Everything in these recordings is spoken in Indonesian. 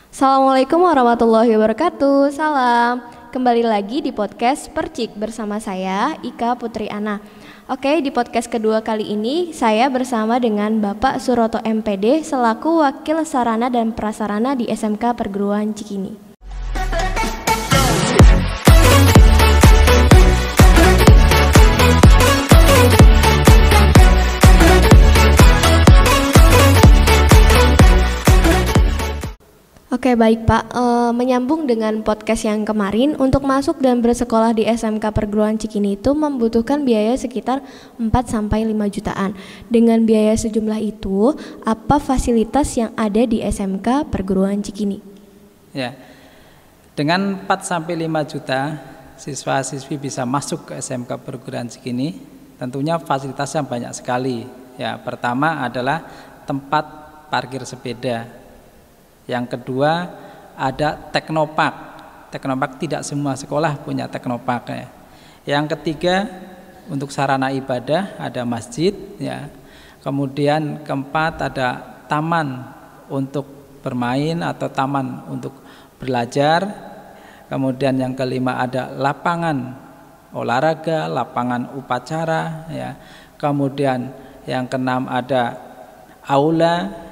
Assalamualaikum warahmatullahi wabarakatuh. Salam. Kembali lagi di podcast Percik bersama saya Ika Putri Ana. Oke, di podcast kedua kali ini saya bersama dengan Bapak Suroto MPD selaku Wakil Sarana dan Prasarana di SMK Perguruan Cikini. Oke, baik Pak, menyambung dengan podcast yang kemarin, untuk masuk dan bersekolah di SMK Perguruan Cikini itu membutuhkan biaya sekitar 4-5 jutaan. Dengan biaya sejumlah itu, apa fasilitas yang ada di SMK Perguruan Cikini? Ya, dengan 4-5 juta siswa-siswi bisa masuk ke SMK Perguruan Cikini, tentunya fasilitasnya banyak sekali. Ya, pertama adalah tempat parkir sepeda. Yang kedua ada teknopark. Teknopark tidak semua sekolah punya teknopark ya. Yang ketiga untuk sarana ibadah ada masjid ya. Kemudian keempat ada taman untuk bermain atau taman untuk belajar. Kemudian yang kelima ada lapangan olahraga, lapangan upacara ya. Kemudian yang keenam ada aula.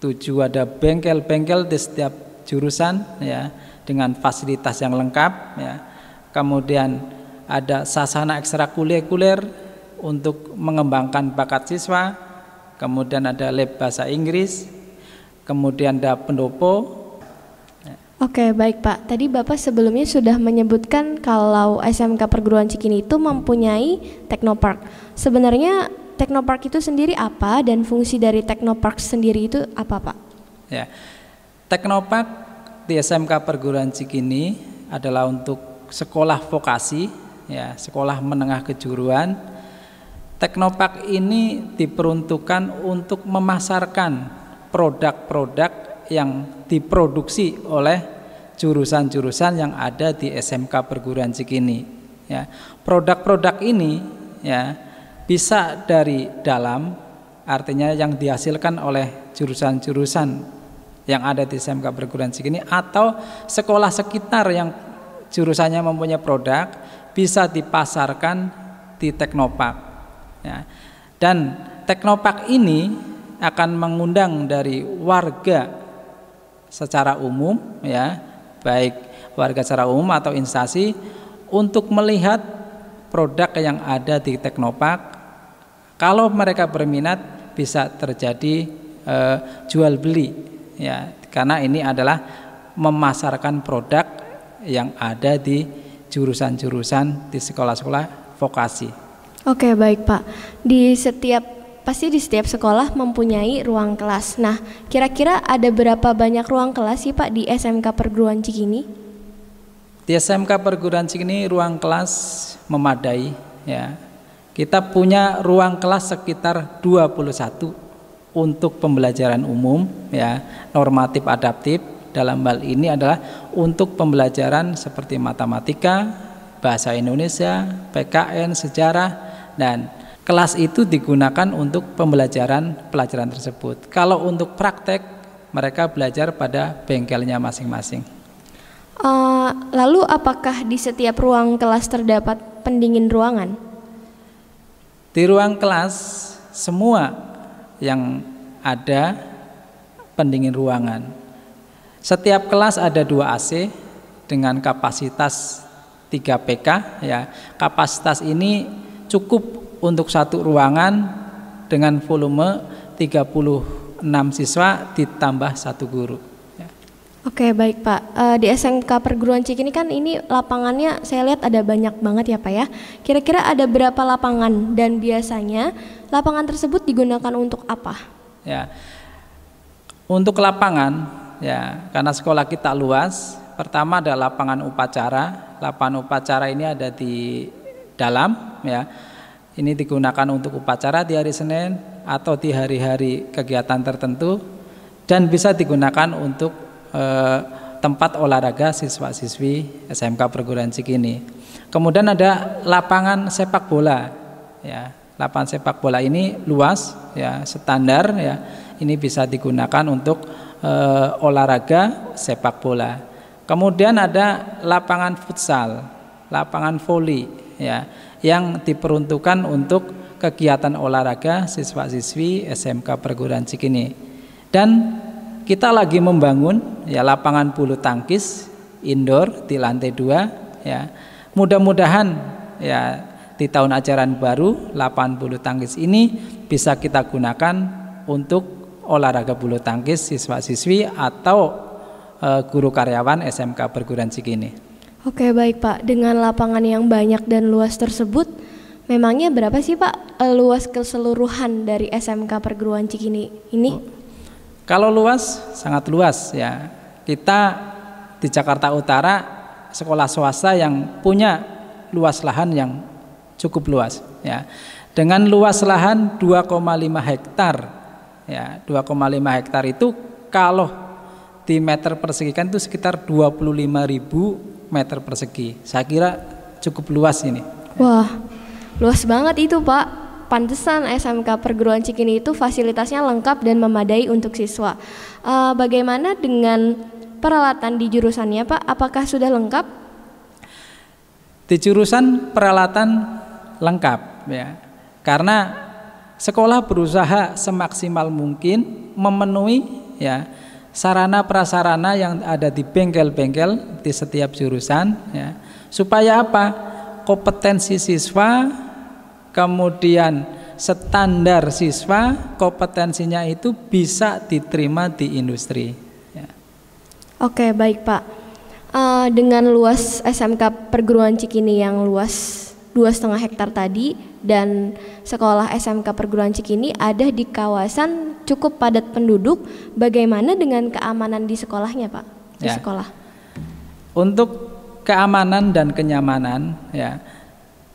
7 ada bengkel-bengkel di setiap jurusan ya dengan fasilitas yang lengkap ya. Kemudian ada sasana ekstrakurikuler untuk mengembangkan bakat siswa. Kemudian ada lab bahasa Inggris. Kemudian ada pendopo. Oke, baik Pak. Tadi Bapak sebelumnya sudah menyebutkan kalau SMK Perguruan Cikini itu mempunyai teknopark. Sebenarnya teknopark itu sendiri apa dan fungsi dari teknopark sendiri itu apa, Pak? Ya, teknopark di SMK Perguruan Cikini adalah untuk sekolah vokasi, ya, sekolah menengah kejuruan. Teknopark ini diperuntukkan untuk memasarkan produk-produk yang diproduksi oleh jurusan-jurusan yang ada di SMK Perguruan Cikini. Ya, produk-produk ini, ya. Bisa dari dalam, artinya yang dihasilkan oleh jurusan-jurusan yang ada di SMK Perguruan Cikini, atau sekolah sekitar yang jurusannya mempunyai produk bisa dipasarkan di teknopark ya. Dan teknopark ini akan mengundang dari warga secara umum ya, baik warga secara umum atau instansi untuk melihat produk yang ada di teknopark. Kalau mereka berminat bisa terjadi jual beli ya, karena ini adalah memasarkan produk yang ada di jurusan-jurusan di sekolah-sekolah vokasi. Oke, baik Pak. Pasti di setiap sekolah mempunyai ruang kelas. Nah, kira-kira ada berapa banyak ruang kelas sih Pak di SMK Perguruan Cikini? Di SMK Perguruan Cikini ruang kelas memadai ya. Kita punya ruang kelas sekitar 21 untuk pembelajaran umum ya, normatif adaptif. Dalam hal ini adalah untuk pembelajaran seperti matematika, bahasa Indonesia, PKN, sejarah, dan kelas itu digunakan untuk pelajaran tersebut. Kalau untuk praktek mereka belajar pada bengkelnya masing-masing. Lalu apakah di setiap ruang kelas terdapat pendingin ruangan? Di ruang kelas semua yang ada pendingin ruangan. Setiap kelas ada 2 AC dengan kapasitas 3 PK ya. Kapasitas ini cukup untuk satu ruangan dengan volume 36 siswa ditambah 1 guru. Oke, baik Pak. Di SMK Perguruan Cikini kan ini lapangannya saya lihat ada banyak banget ya Pak ya. Kira-kira ada berapa lapangan dan biasanya lapangan tersebut digunakan untuk apa? Ya, untuk lapangan ya, karena sekolah kita luas. Pertama ada lapangan upacara. Lapangan upacara ini ada di dalam ya. Ini digunakan untuk upacara di hari Senin atau di hari-hari kegiatan tertentu, dan bisa digunakan untuk tempat olahraga siswa-siswi SMK Perguruan Cikini. Kemudian ada lapangan sepak bola ya. Lapangan sepak bola ini luas ya, standar ya. Ini bisa digunakan untuk olahraga sepak bola. Kemudian ada lapangan futsal, lapangan voli ya, yang diperuntukkan untuk kegiatan olahraga siswa-siswi SMK Perguruan Cikini. Dan kita lagi membangun ya lapangan bulu tangkis indoor di lantai 2 ya. Mudah-mudahan ya di tahun ajaran baru lapangan bulu tangkis ini bisa kita gunakan untuk olahraga bulu tangkis siswa-siswi atau guru karyawan SMK Perguruan Cikini. Oke baik Pak, dengan lapangan yang banyak dan luas tersebut, memangnya berapa sih Pak luas keseluruhan dari SMK Perguruan Cikini ini? Kalau luas, sangat luas ya. Kita di Jakarta Utara sekolah swasta yang punya luas lahan yang cukup luas ya. Dengan luas lahan 2,5 hektar ya, 2,5 hektar itu kalau di meter persegi kan itu sekitar 25.000 meter persegi. Saya kira cukup luas ini. Wah, luas banget itu Pak. Pantesan SMK Perguruan Cikini itu fasilitasnya lengkap dan memadai untuk siswa. Bagaimana dengan peralatan di jurusannya Pak? Apakah sudah lengkap? Di jurusan peralatan lengkap ya. Karena sekolah berusaha semaksimal mungkin memenuhi ya sarana prasarana yang ada di bengkel-bengkel di setiap jurusan ya. Supaya apa? Kompetensi siswa, kemudian standar siswa, kompetensinya itu bisa diterima di industri ya. Oke baik Pak. Dengan luas SMK Perguruan Cikini yang luas 2,5 hektar tadi dan sekolah SMK Perguruan Cikini ada di kawasan cukup padat penduduk, bagaimana dengan keamanan di sekolahnya Pak? Di sekolah. Untuk keamanan dan kenyamanan ya,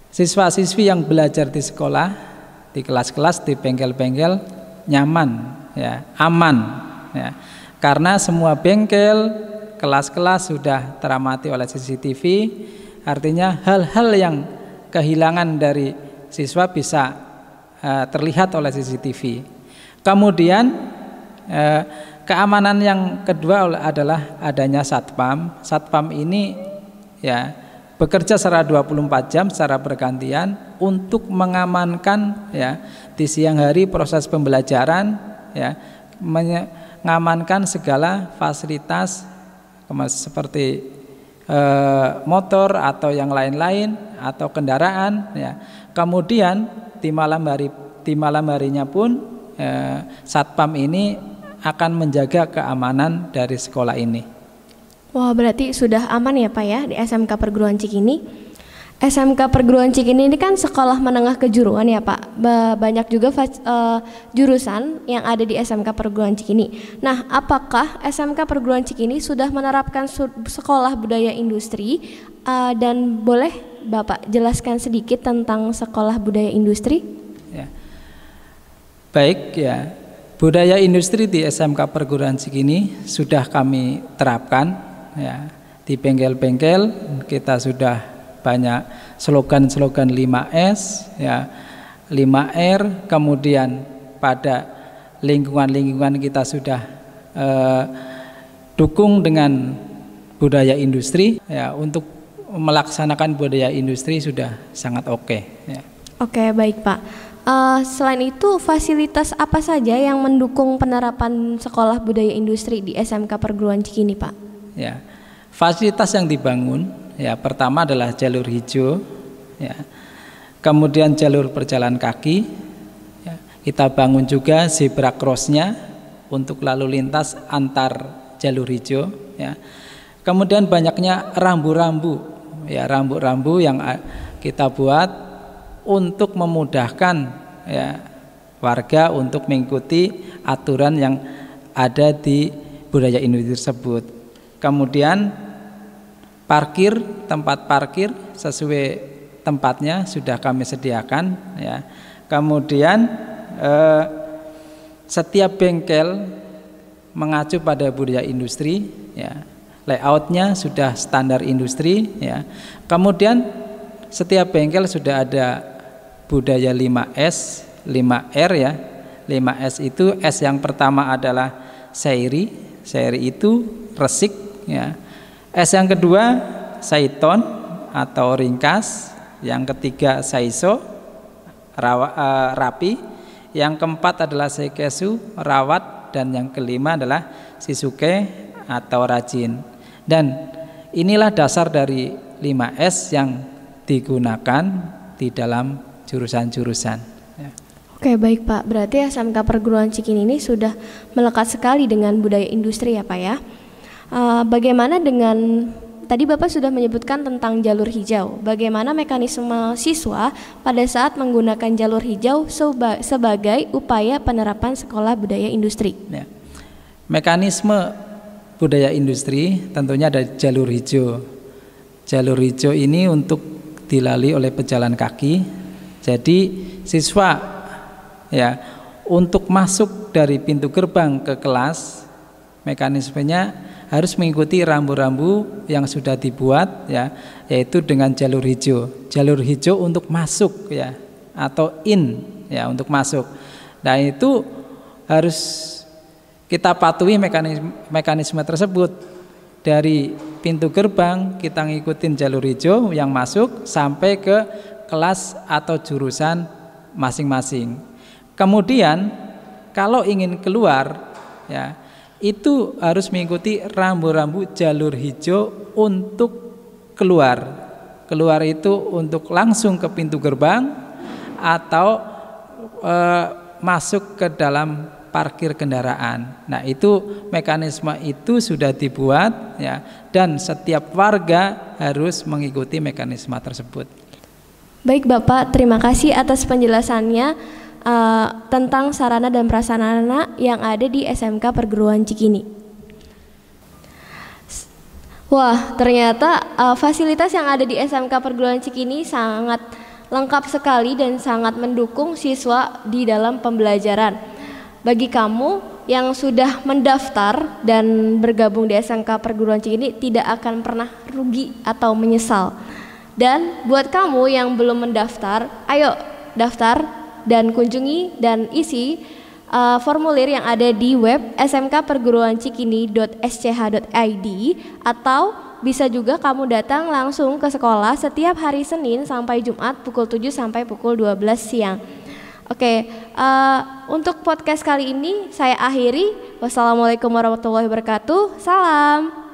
siswa-siswi yang belajar di sekolah, di kelas-kelas, di bengkel-bengkel nyaman ya, aman ya. Karena semua bengkel, kelas-kelas sudah teramati oleh CCTV, artinya hal-hal yang kehilangan dari siswa bisa terlihat oleh CCTV. Kemudian keamanan yang kedua adalah adanya satpam. Satpam ini ya bekerja secara 24 jam secara bergantian untuk mengamankan ya di siang hari proses pembelajaran ya, mengamankan segala fasilitas seperti motor atau yang lain-lain atau kendaraan ya. Kemudian di malam harinya pun satpam ini akan menjaga keamanan dari sekolah ini. Wah, berarti sudah aman ya Pak ya di SMK Perguruan Cikini. SMK Perguruan Cikini ini kan sekolah menengah kejuruan ya Pak. Banyak juga jurusan yang ada di SMK Perguruan Cikini. Nah, apakah SMK Perguruan Cikini sudah menerapkan sekolah budaya industri? Dan boleh Bapak jelaskan sedikit tentang sekolah budaya industri? Ya. Baik ya, budaya industri di SMK Perguruan Cikini sudah kami terapkan ya. Di bengkel-bengkel kita sudah banyak slogan-slogan 5S ya, 5R, kemudian pada lingkungan-lingkungan kita sudah dukung dengan budaya industri ya, untuk melaksanakan budaya industri sudah sangat oke ya. Oke, baik Pak. Selain itu fasilitas apa saja yang mendukung penerapan sekolah budaya industri di SMK Perguruan Cikini Pak? Ya, fasilitas yang dibangun ya, pertama adalah jalur hijau ya, kemudian jalur berjalan kaki ya, kita bangun juga zebra crossnya untuk lalu lintas antar jalur hijau ya. Kemudian banyaknya rambu-rambu ya, rambu-rambu yang kita buat untuk memudahkan ya warga untuk mengikuti aturan yang ada di budaya industri tersebut. Kemudian parkir, tempat parkir sesuai tempatnya sudah kami sediakan ya. Kemudian setiap bengkel mengacu pada budaya industri ya. Layoutnya sudah standar industri ya. Kemudian setiap bengkel sudah ada budaya 5S, 5R ya. 5S itu S yang pertama adalah Seiri. Seri itu resik ya. S yang kedua saiton atau ringkas, yang ketiga saiso rapi, yang keempat adalah seikesu rawat, dan yang kelima adalah sisuke atau rajin. Dan inilah dasar dari 5S yang digunakan di dalam jurusan-jurusan ya. Oke, baik Pak, berarti SMK Perguruan Cikini ini sudah melekat sekali dengan budaya industri ya Pak ya. Bagaimana dengan, tadi Bapak sudah menyebutkan tentang jalur hijau, bagaimana mekanisme siswa pada saat menggunakan jalur hijau sebagai upaya penerapan sekolah budaya industri ya. Mekanisme budaya industri tentunya ada jalur hijau. Jalur hijau ini untuk dilalui oleh pejalan kaki. Jadi siswa ya, untuk masuk dari pintu gerbang ke kelas, mekanismenya harus mengikuti rambu-rambu yang sudah dibuat ya, yaitu dengan jalur hijau. Jalur hijau untuk masuk ya, atau in ya, untuk masuk. Nah, itu harus kita patuhi mekanisme tersebut. Dari pintu gerbang kita ngikutin jalur hijau yang masuk sampai ke kelas atau jurusan masing-masing. Kemudian kalau ingin keluar ya, itu harus mengikuti rambu-rambu jalur hijau untuk keluar. Keluar itu untuk langsung ke pintu gerbang atau masuk ke dalam parkir kendaraan. Nah, itu mekanisme itu sudah dibuat ya, dan setiap warga harus mengikuti mekanisme tersebut. Baik Bapak, terima kasih atas penjelasannya tentang sarana dan prasarana yang ada di SMK Perguruan Cikini. Wah, ternyata fasilitas yang ada di SMK Perguruan Cikini sangat lengkap sekali dan sangat mendukung siswa di dalam pembelajaran. Bagi kamu yang sudah mendaftar dan bergabung di SMK Perguruan Cikini, tidak akan pernah rugi atau menyesal. Dan buat kamu yang belum mendaftar, ayo daftar dan kunjungi dan isi formulir yang ada di web smkperguruancikini.sch.id, atau bisa juga kamu datang langsung ke sekolah setiap hari Senin sampai Jumat pukul 7 sampai pukul 12 siang. Oke, untuk podcast kali ini saya akhiri. Wassalamualaikum warahmatullahi wabarakatuh. Salam.